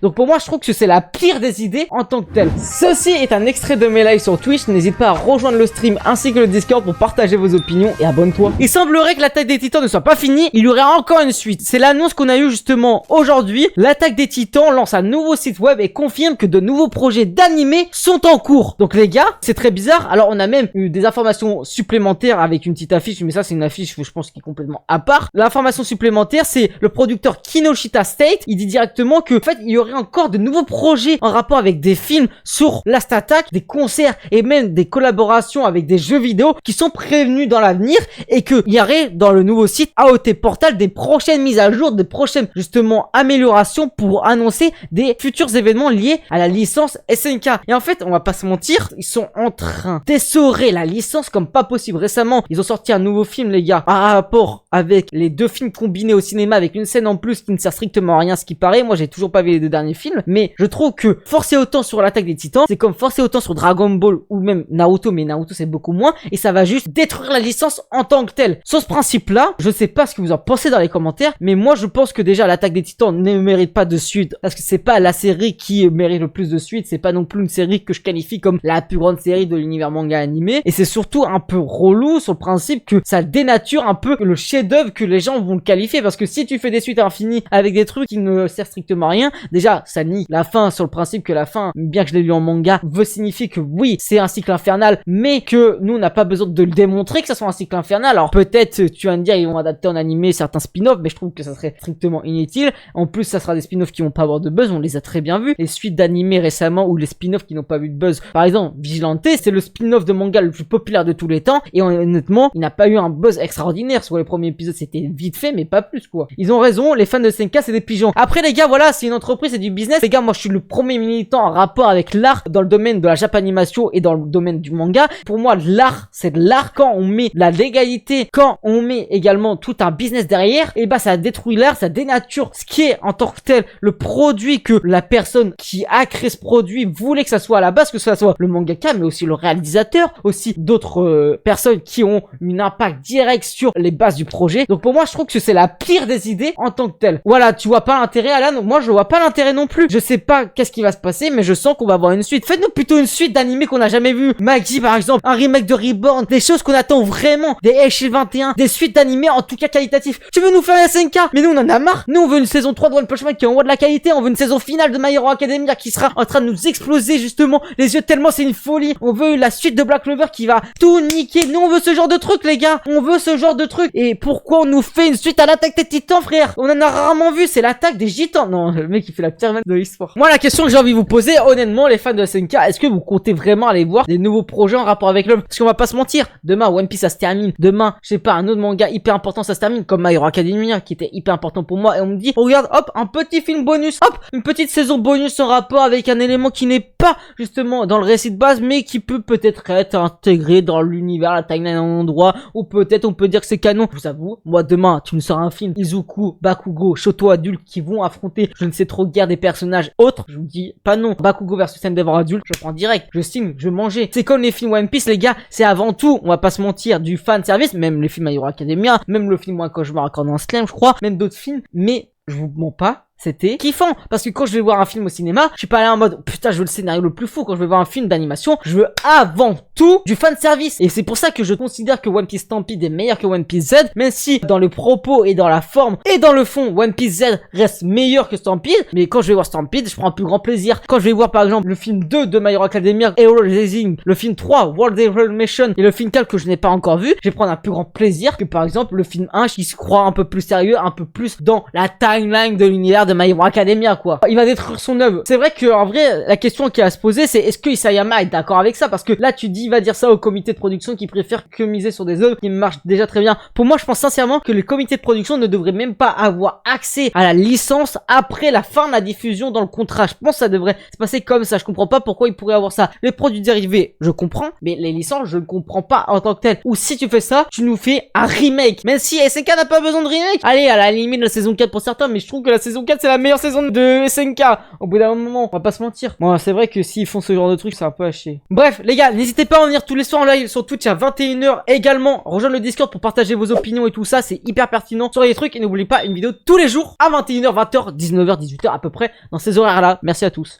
Donc pour moi je trouve que c'est la pire des idées en tant que telle. Ceci est un extrait de mes lives sur Twitch, n'hésite pas à rejoindre le stream ainsi que le Discord pour partager vos opinions et abonne-toi. Il semblerait que l'attaque des titans ne soit pas finie, il y aurait encore une suite. C'est l'annonce qu'on a eu justement aujourd'hui. L'attaque des titans lance un nouveau site web et confirme que de nouveaux projets d'animé sont en cours. Donc les gars, c'est très bizarre. Alors on a même eu des informations supplémentaires avec une petite affiche, mais ça c'est une affiche je pense qui est complètement à part. L'information supplémentaire, c'est le producteur Kinoshita State, il dit directement que en fait il y aurait encore de nouveaux projets en rapport avec des films sur Last Attack, des concerts et même des collaborations avec des jeux vidéo qui sont prévenus dans l'avenir et qu'il y aurait dans le nouveau site AOT Portal des prochaines mises à jour, des prochaines justement améliorations pour annoncer des futurs événements liés à la licence SNK. Et en fait, on va pas se mentir, ils sont en train d'essorer la licence comme pas possible. Récemment, ils ont sorti un nouveau film, les gars, par rapport avec les deux films combinés au cinéma avec une scène en plus qui ne sert strictement à rien ce qui paraît. Moi, j'ai toujours pas vu les deux derniers films, mais je trouve que forcer autant sur l'attaque des titans, c'est comme forcer autant sur Dragon Ball ou même Naruto, mais Naruto c'est beaucoup moins, et ça va juste détruire la licence en tant que telle. Sur ce principe-là, je sais pas ce que vous en pensez dans les commentaires, mais moi je pense que déjà l'attaque des titans ne mérite pas de suite, parce que c'est pas la série qui mérite le plus de suite, c'est pas non plus une série que je qualifie comme la plus grande série de l'univers manga animé, et c'est surtout un peu relou sur le principe que ça dénature un peu le chef-d'œuvre que les gens vont le qualifier, parce que si tu fais des suites infinies avec des trucs qui ne servent strictement à rien, déjà ça nie la fin sur le principe que la fin, bien que je l'ai lu en manga, veut signifier que oui c'est un cycle infernal, mais que nous on n'a pas besoin de le démontrer que ça soit un cycle infernal. Alors peut-être tu vas me dire ils vont adapter en animé certains spin-offs, mais je trouve que ça serait strictement inutile. En plus ça sera des spin-offs qui vont pas avoir de buzz, on les a très bien vus, les suites d'animé récemment ou les spin-offs qui n'ont pas vu de buzz, par exemple Vigilante, c'est le spin-off de manga le plus populaire de tous les temps et honnêtement il n'a pas eu un buzz extraordinaire. Sur les premiers épisodes c'était vite fait mais pas plus quoi. Ils ont raison, les fans de SNK c'est des pigeons. Après les gars voilà, c'est une entreprise, c'est du business les gars. Moi je suis le premier militant en rapport avec l'art dans le domaine de la japanimation et dans le domaine du manga. Pour moi l'art c'est de l'art. Quand on met la légalité, quand on met également tout un business derrière, et bah ça détruit l'art, ça dénature ce qui est en tant que tel le produit que la personne qui a créé ce produit voulait que ça soit à la base, que ça soit le mangaka mais aussi le réalisateur, aussi d'autres personnes qui ont un impact direct sur les bases du projet. Donc pour moi je trouve que c'est la pire des idées en tant que telle. Voilà, tu vois pas l'intérêt Alan, moi je vois pas l'intérêt non plus. Je sais pas qu'est-ce qui va se passer mais je sens qu'on va avoir une suite. Faites-nous plutôt une suite d'animés qu'on n'a jamais vu. Maggie par exemple, un remake de Reborn, des choses qu'on attend vraiment, des H 21, des suites d'animés en tout cas qualitatifs. Tu veux nous faire un SNK? Mais nous on en a marre. Nous on veut une saison 3 de One Punch Man qui envoie de la qualité, on veut une saison finale de My Hero Academia qui sera en train de nous exploser justement les yeux tellement c'est une folie. On veut la suite de Black Clover qui va tout niquer. Nous on veut ce genre de truc les gars, on veut ce genre de truc. Et pourquoi on nous fait une suite à l'attaque des titans frère? On en a rarement vu, c'est l'attaque des gitans. Non, le mec il fait la pire vanne de l'histoire. Moi la question que j'ai envie de vous poser honnêtement les fans de SNK, est-ce que vous comptez vraiment aller voir des nouveaux projets en rapport avec l'œuvre? Parce qu'on va pas se mentir, demain One Piece ça se termine, demain je sais pas un autre manga hyper important ça se termine comme My Hero Academia qui était hyper important pour moi et on me dit oh, regarde hop un petit film bonus, hop une petite saison bonus en rapport avec un élément qui n'est pas justement dans le récit de base mais qui peut-être être intégré dans l'univers, la timeline à un endroit ou peut-être on peut dire que c'est canon. Je vous avoue, moi demain tu me sors un film Izuku, Bakugo, Shoto adulte qui vont affronter je ne sais trop guère des personnages autres, je vous dis pas non. Bakugo versus Endeavor adulte, je prends direct, je signe, je mangeais. C'est comme les films One Piece les gars, c'est avant tout, on va pas se mentir, du fan service, même les films My Hero Academia, même le film Moi quand je me raccorde en slam je crois, même d'autres films, mais je vous mens pas, c'était kiffant parce que quand je vais voir un film au cinéma je suis pas allé en mode putain je veux le scénario le plus fou. Quand je vais voir un film d'animation je veux avant tout du fan service et c'est pour ça que je considère que One Piece Stampede est meilleur que One Piece Z, même si dans le propos et dans la forme et dans le fond One Piece Z reste meilleur que Stampede. Mais quand je vais voir Stampede je prends un plus grand plaisir. Quand je vais voir par exemple le film 2 de My Hero Academia, Hero Rising, le film 3 World Evolution et le film 4 que je n'ai pas encore vu, je vais prendre un plus grand plaisir que par exemple le film 1 qui se croit un peu plus sérieux, un peu plus dans la timeline de l'univers de My Hero Academia quoi. Il va détruire son œuvre. C'est vrai que en vrai la question qui a à se poser c'est est-ce que Isayama est d'accord avec ça, parce que là tu dis il va dire ça au comité de production qui préfère que miser sur des œuvres qui marchent déjà très bien. Pour moi je pense sincèrement que les comités de production ne devraient même pas avoir accès à la licence après la fin de la diffusion dans le contrat. Je pense que ça devrait se passer comme ça. Je comprends pas pourquoi ils pourraient avoir ça. Les produits dérivés je comprends, mais les licences je ne comprends pas en tant que tel. Ou si tu fais ça tu nous fais un remake, même si SNK n'a pas besoin de remake. Allez à la limite la saison 4 pour certains, mais je trouve que la saison 4 2024 c'est la meilleure saison de SNK. Au bout d'un moment, on va pas se mentir. Bon, c'est vrai que s'ils font ce genre de truc, c'est un peu à chier. Bref, les gars, n'hésitez pas à venir tous les soirs en live sur Twitch à 21h également. Rejoindre le Discord pour partager vos opinions et tout ça, c'est hyper pertinent sur les trucs. Et n'oubliez pas, une vidéo tous les jours à 21h, 20h, 19h, 18h à peu près dans ces horaires-là. Merci à tous.